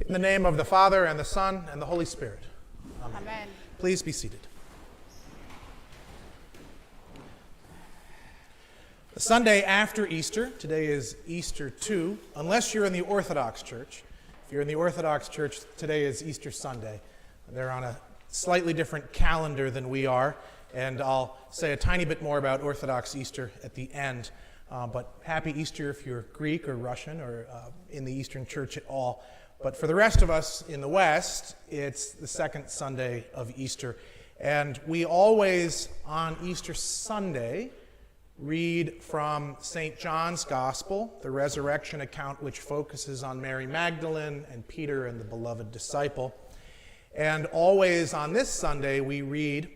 In the name of the Father, and the Son, and the Holy Spirit. Amen. Amen. Please be seated. The Sunday after Easter, today is Easter 2, unless you're in the Orthodox Church. If you're in the Orthodox Church, today is Easter Sunday. They're on a slightly different calendar than we are, and I'll say a tiny bit more about Orthodox Easter at the end. But happy Easter if you're Greek or Russian or in the Eastern Church at all. But for the rest of us in the West, it's the second Sunday of Easter. And we always, on Easter Sunday, read from St. John's Gospel, the resurrection account which focuses on Mary Magdalene and Peter and the beloved disciple. And always on this Sunday, we read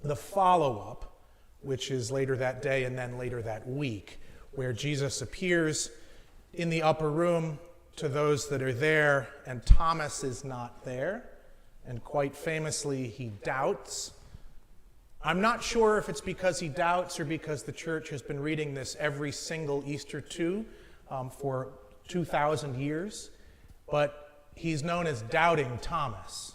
the follow-up, which is later that day and then later that week, where Jesus appears in the upper room to those that are there, and Thomas is not there, and quite famously he doubts. I'm not sure if it's because he doubts or because the church has been reading this every single Easter for 2,000 years, but he's known as Doubting Thomas.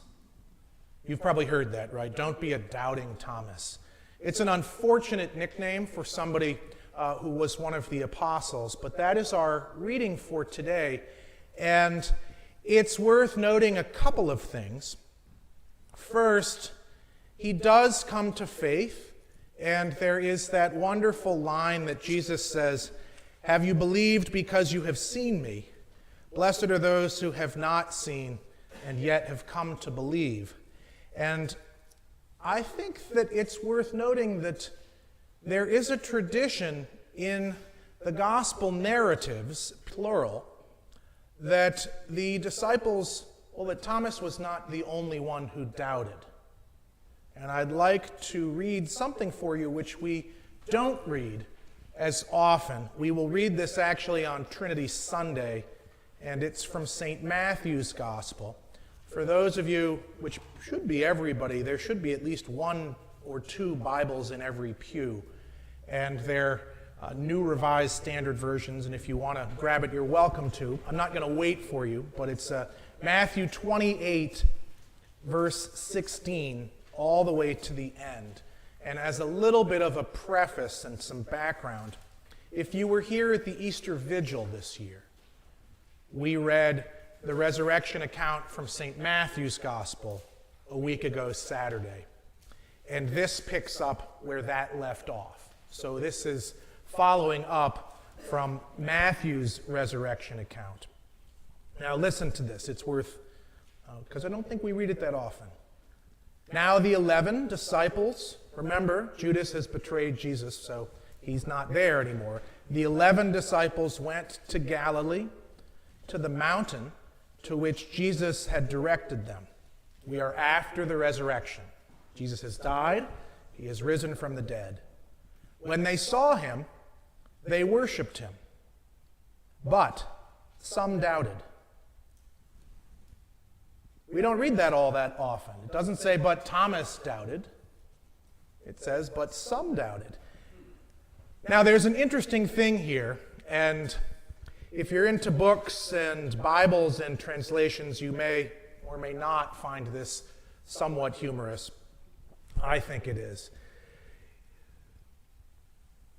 You've probably heard that, right? Don't be a doubting Thomas. It's an unfortunate nickname for somebody who was one of the apostles, but that is our reading for today. And it's worth noting a couple of things. First, he does come to faith, and there is that wonderful line that Jesus says, "Have you believed because you have seen me? Blessed are those who have not seen and yet have come to believe." And I think that it's worth noting that there is a tradition in the gospel narratives, plural, that the disciples, that Thomas was not the only one who doubted. And I'd like to read something for you which we don't read as often. We will read this actually on Trinity Sunday, and it's from St. Matthew's Gospel. For those of you, which should be everybody, there should be at least one or two Bibles in every pew, and they're New Revised Standard Versions, and if you want to grab it, you're welcome to. I'm not going to wait for you, but it's Matthew 28, verse 16, all the way to the end. And as a little bit of a preface and some background, if you were here at the Easter Vigil this year, we read the resurrection account from St. Matthew's Gospel a week ago Saturday. And this picks up where that left off. So this is following up from Matthew's resurrection account. Now listen to this. It's worth, because I don't think we read it that often. Now the 11 disciples, remember, Judas has betrayed Jesus, so he's not there anymore. The 11 disciples went to Galilee, to the mountain to which Jesus had directed them. We are after the resurrection. Jesus has died. He has risen from the dead. When they saw him, they worshipped him. But some doubted. We don't read that all that often. It doesn't say, but Thomas doubted. It says, but some doubted. Now, there's an interesting thing here, and if you're into books and Bibles and translations, you may or may not find this somewhat humorous. I think it is.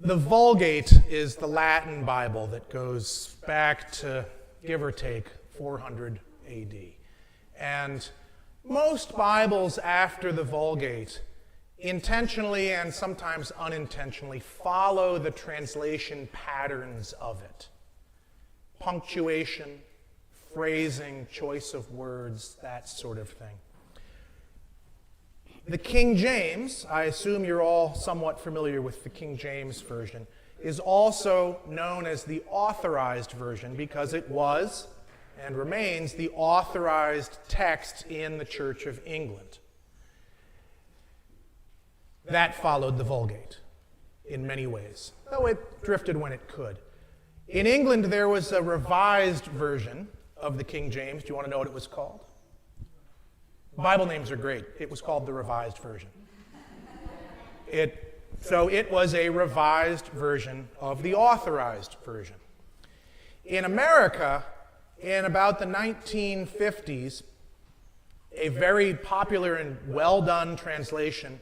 The Vulgate is the Latin Bible that goes back to, give or take, 400 AD. And most Bibles after the Vulgate intentionally and sometimes unintentionally follow the translation patterns of it. Punctuation, phrasing, choice of words, that sort of thing. The King James, I assume you're all somewhat familiar with the King James Version, is also known as the Authorized Version because it was and remains the authorized text in the Church of England. That followed the Vulgate in many ways, though it drifted when it could. In England, there was a revised version of the King James. Do you want to know what it was called? Bible names are great. It was called the Revised Version. So it was a revised version of the Authorized Version. In America, In about the 1950s, a very popular and well-done translation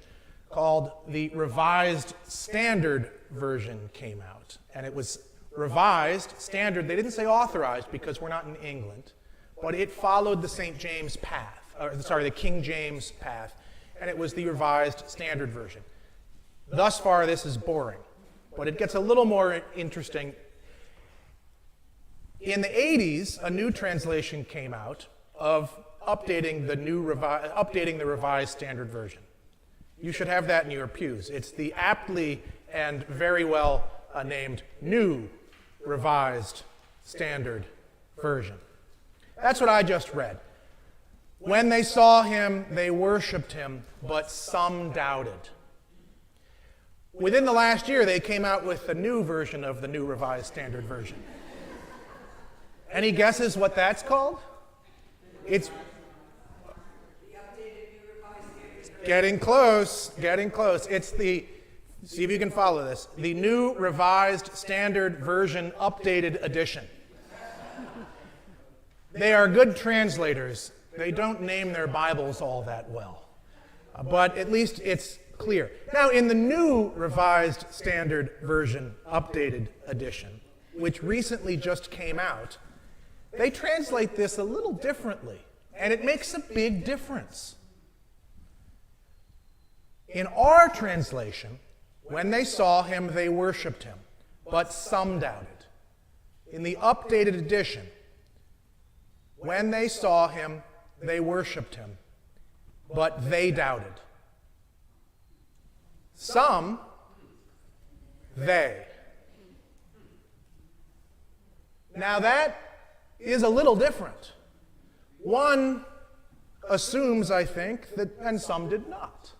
called the Revised Standard Version came out. And it was revised, standard. They didn't say authorized because we're not in England, but it followed the the King James path, and it was the Revised Standard Version. Thus far, this is boring, but it gets a little more interesting. In the 80s, a new translation came out of updating the Revised Standard Version. You should have that in your pews. It's the aptly and very well named New Revised Standard Version. That's what I just read. When they saw him, they worshipped him, but some doubted. Within the last year, they came out with a new version of the New Revised Standard Version. Any guesses what that's called? It's getting close. It's the, see if you can follow this, the New Revised Standard Version Updated Edition. They are good translators. They don't name their Bibles all that well. But at least it's clear. Now, in the New Revised Standard Version Updated Edition, which recently just came out, they translate this a little differently, and it makes a big difference. In our translation, when they saw him, they worshipped him, but some doubted. In the updated edition, when they saw him, they worshipped him, but they doubted. Some, they. Now that is a little different. One assumes, I think, that, and some did not.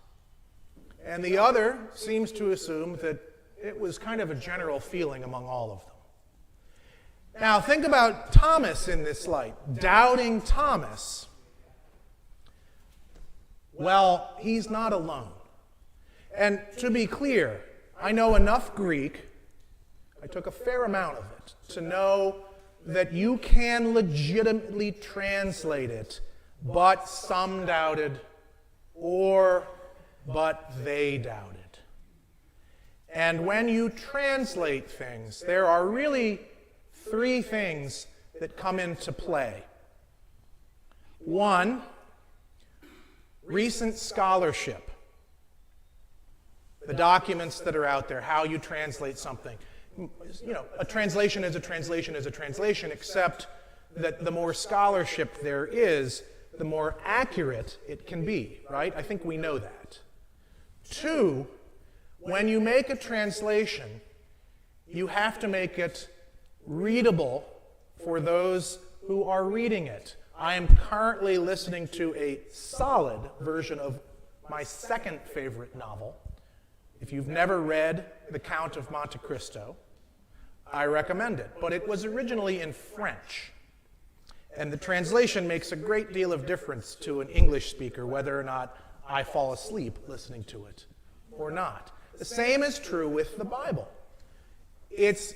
And the other seems to assume that it was kind of a general feeling among all of them. Now, think about Thomas in this light. Doubting Thomas. Well, he's not alone. And to be clear, I know enough Greek, I took a fair amount of it, to know that you can legitimately translate it, but some doubted, or but they doubted. And when you translate things, there are really three things that come into play. One, recent scholarship. The documents that are out there, how you translate something. You know, a translation is a translation is a translation, except that the more scholarship there is, the more accurate it can be, right? I think we know that. Two, when you make a translation, you have to make it readable for those who are reading it. I am currently listening to a solid version of my second favorite novel. If you've never read The Count of Monte Cristo, I recommend it. But it was originally in French. And the translation makes a great deal of difference to an English speaker, whether or not I fall asleep listening to it or not. The same is true with the Bible. It's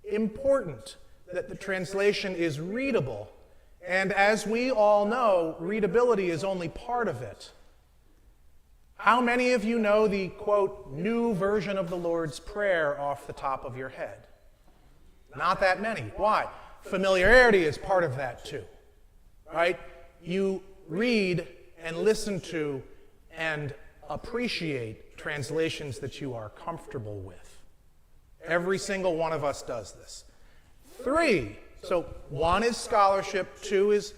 important that the translation is readable. And as we all know, readability is only part of it. How many of you know the, quote, new version of the Lord's Prayer off the top of your head? Not that many. Why? Familiarity is part of that too, right? You read and listen to and appreciate translations that you are comfortable with. Every single one of us does this. Three, so one is scholarship, two is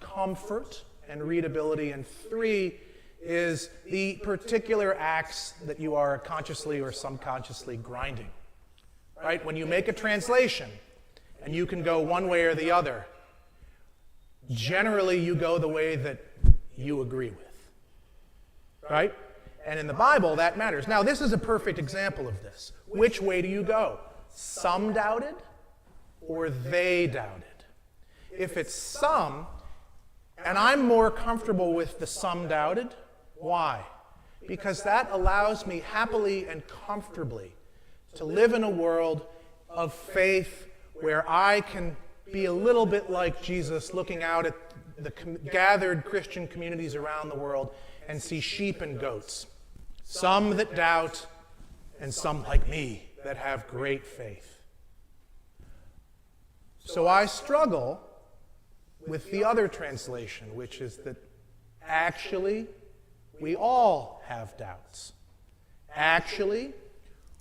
comfort and readability, and three is the particular acts that you are consciously or subconsciously grinding. Right? When you make a translation, and you can go one way or the other, generally you go the way that you agree with. Right? And in the Bible, that matters. Now, this is a perfect example of this. Which way do you go? Some doubted, or they doubted? If it's some, and I'm more comfortable with the some doubted, why? Because that allows me happily and comfortably to live in a world of faith where I can be a little bit like Jesus looking out at the gathered Christian communities around the world and see sheep and goats, some that doubt and some like me that have great faith. So I struggle with the other translation, which is that actually we all have doubts. Actually,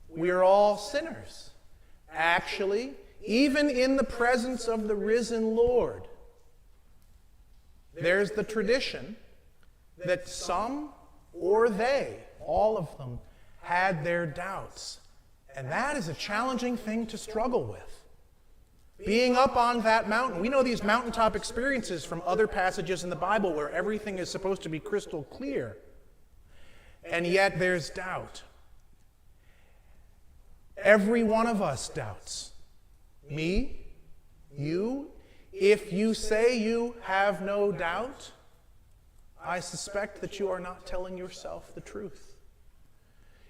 we're all sinners. Actually, even in the presence of the risen Lord, there's the tradition that some or they, all of them, had their doubts. And that is a challenging thing to struggle with. Being up on that mountain, we know these mountaintop experiences from other passages in the Bible where everything is supposed to be crystal clear. And yet there's doubt. Every one of us doubts. Me, you. If you say you have no doubt, I suspect that you are not telling yourself the truth.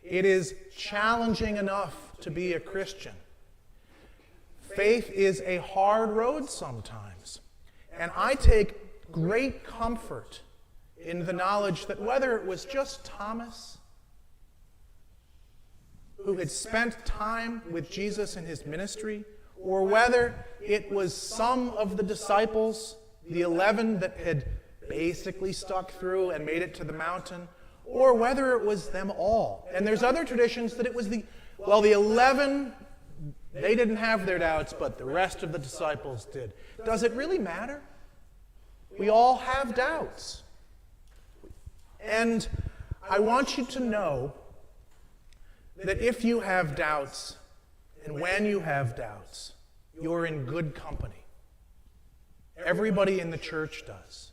It is challenging enough to be a Christian. Faith is a hard road sometimes. And I take great comfort in the knowledge that whether it was just Thomas, who had spent time with Jesus in his ministry, or whether it was some of the disciples, the 11 that had basically stuck through and made it to the mountain, or whether it was them all. And there's other traditions that it was the 11, they didn't have their doubts, but the rest of the disciples did. Does it really matter? We all have doubts. And I want you to know that if you have doubts, and when you have doubts, you're in good company. Everybody in the church does.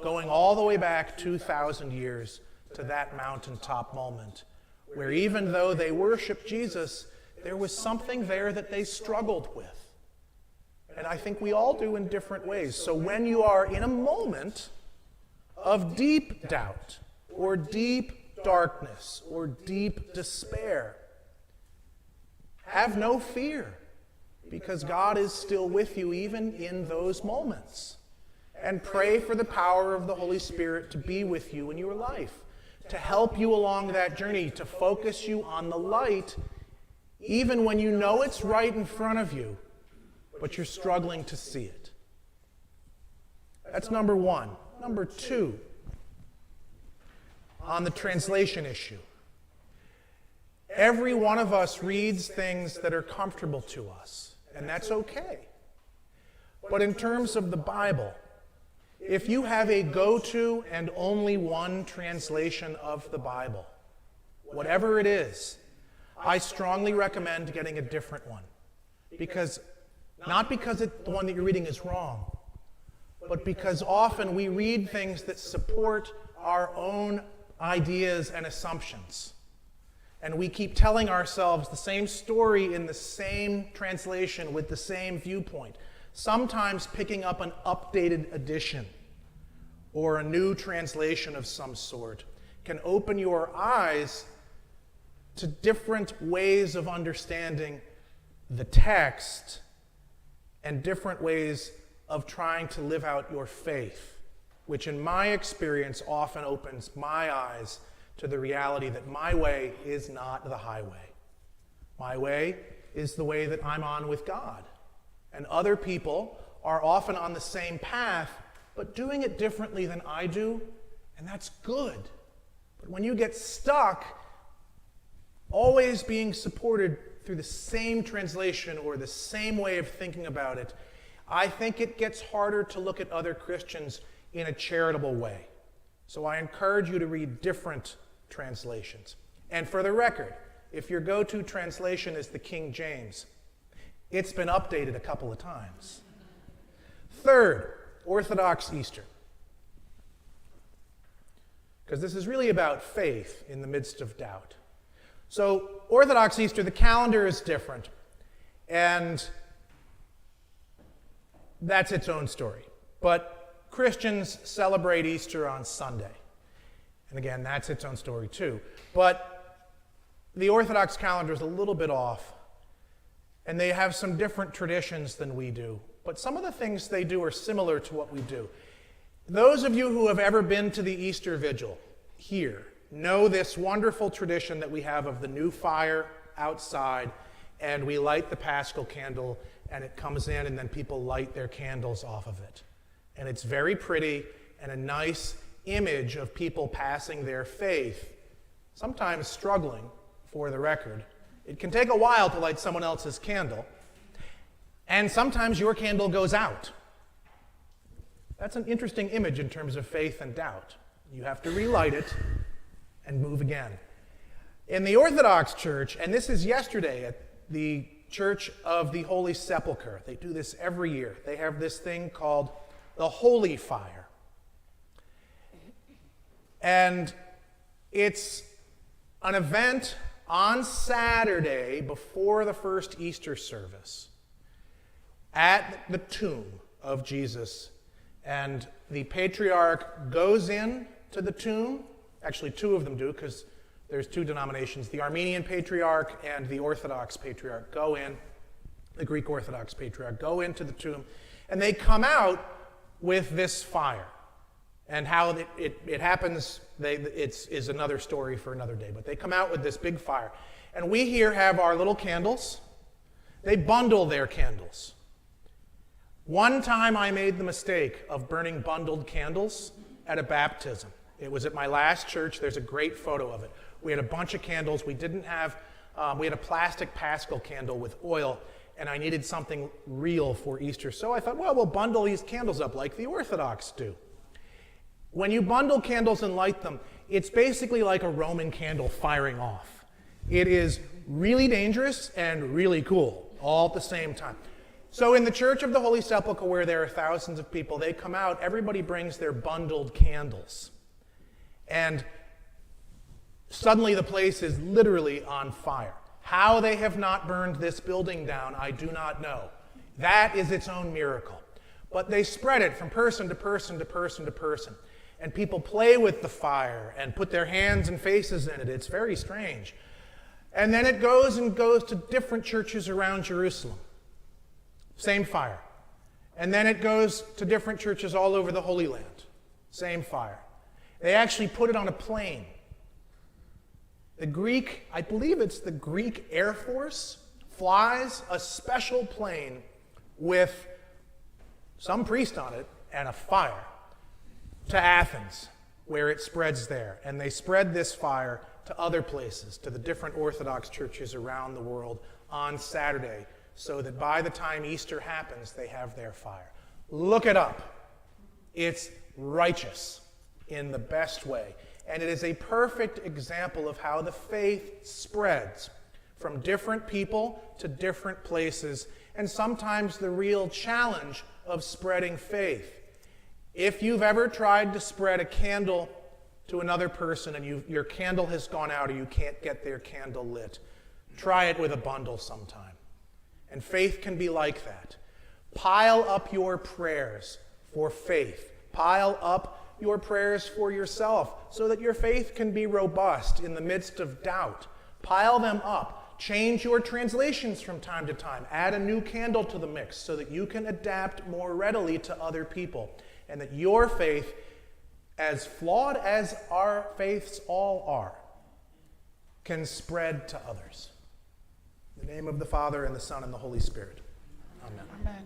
Going all the way back 2,000 years to that mountaintop moment, where even though they worshiped Jesus, there was something there that they struggled with. And I think we all do in different ways. So when you are in a moment of deep doubt, or deep darkness, or deep despair, have no fear, because God is still with you even in those moments. And pray for the power of the Holy Spirit to be with you in your life, to help you along that journey, to focus you on the light, even when you know it's right in front of you, but you're struggling to see it. That's number one. Number two, on the translation issue. Every one of us reads things that are comfortable to us, and that's okay. But in terms of the Bible, if you have a go-to and only one translation of the Bible, whatever it is, I strongly recommend getting a different one. Not because the one that you're reading is wrong, but because often we read things that support our own ideas and assumptions. And we keep telling ourselves the same story in the same translation with the same viewpoint. Sometimes picking up an updated edition or a new translation of some sort can open your eyes to different ways of understanding the text and different ways of trying to live out your faith, which in my experience often opens my eyes to the reality that my way is not the highway. My way is the way that I'm on with God. And other people are often on the same path, but doing it differently than I do, and that's good. But when you get stuck, always being supported through the same translation or the same way of thinking about it, I think it gets harder to look at other Christians in a charitable way. So I encourage you to read different translations. And for the record, if your go-to translation is the King James, it's been updated a couple of times. Third, Orthodox Easter. Because this is really about faith in the midst of doubt. So Orthodox Easter, the calendar is different, and that's its own story. But Christians celebrate Easter on Sunday. And again, that's its own story too. But the Orthodox calendar is a little bit off, and they have some different traditions than we do. but some of the things they do are similar to what we do. Those of you who have ever been to the Easter Vigil here know this wonderful tradition that we have of the new fire outside, and we light the Paschal candle, and it comes in, and then people light their candles off of it. And it's very pretty and a nice image of people passing their faith, sometimes struggling, for the record. It can take a while to light someone else's candle, and sometimes your candle goes out. That's an interesting image in terms of faith and doubt. You have to relight it and move again. In the Orthodox Church, and this is yesterday at the Church of the Holy Sepulchre, they do this every year. They have this thing called the Holy Fire. And it's an event on Saturday before the first Easter service at the tomb of Jesus. And the patriarch goes in to the tomb. Actually, two of them do, because there's two denominations. The Armenian patriarch and the Orthodox patriarch go in, the Greek Orthodox patriarch, go into the tomb, and they come out with this fire. And how it happens is another story for another day. But they come out with this big fire. And we here have our little candles. They bundle their candles. One time I made the mistake of burning bundled candles at a baptism. It was at my last church. There's a great photo of it. We had a bunch of candles. We didn't have, we had a plastic Paschal candle with oil, and I needed something real for Easter. So I thought, well, we'll bundle these candles up like the Orthodox do. When you bundle candles and light them, it's basically like a Roman candle firing off. It is really dangerous and really cool all at the same time. So in the Church of the Holy Sepulchre, where there are thousands of people, they come out, everybody brings their bundled candles. And suddenly the place is literally on fire. How they have not burned this building down, I do not know. That is its own miracle. But they spread it from person to person to person to person. And people play with the fire and put their hands and faces in it. It's very strange. And then it goes to different churches around Jerusalem. Same fire. And then it goes to different churches all over the Holy Land. Same fire. They actually put it on a plane. The Greek, I believe it's the Greek Air Force, flies a special plane with some priest on it and a fire to Athens, where it spreads there. And they spread this fire to other places, to the different Orthodox churches around the world on Saturday, so that by the time Easter happens, they have their fire. Look it up. It's righteous in the best way. And it is a perfect example of how the faith spreads from different people to different places, and sometimes the real challenge of spreading faith. If you've ever tried to spread a candle to another person and your candle has gone out or you can't get their candle lit, try it with a bundle sometime. And faith can be like that. Pile up your prayers for faith. Pile up your prayers for yourself so that your faith can be robust in the midst of doubt. Pile them up. Change your translations from time to time. Add a new candle to the mix so that you can adapt more readily to other people, and that your faith, as flawed as our faiths all are, can spread to others. In the name of the Father, and the Son, and the Holy Spirit. Amen. Amen.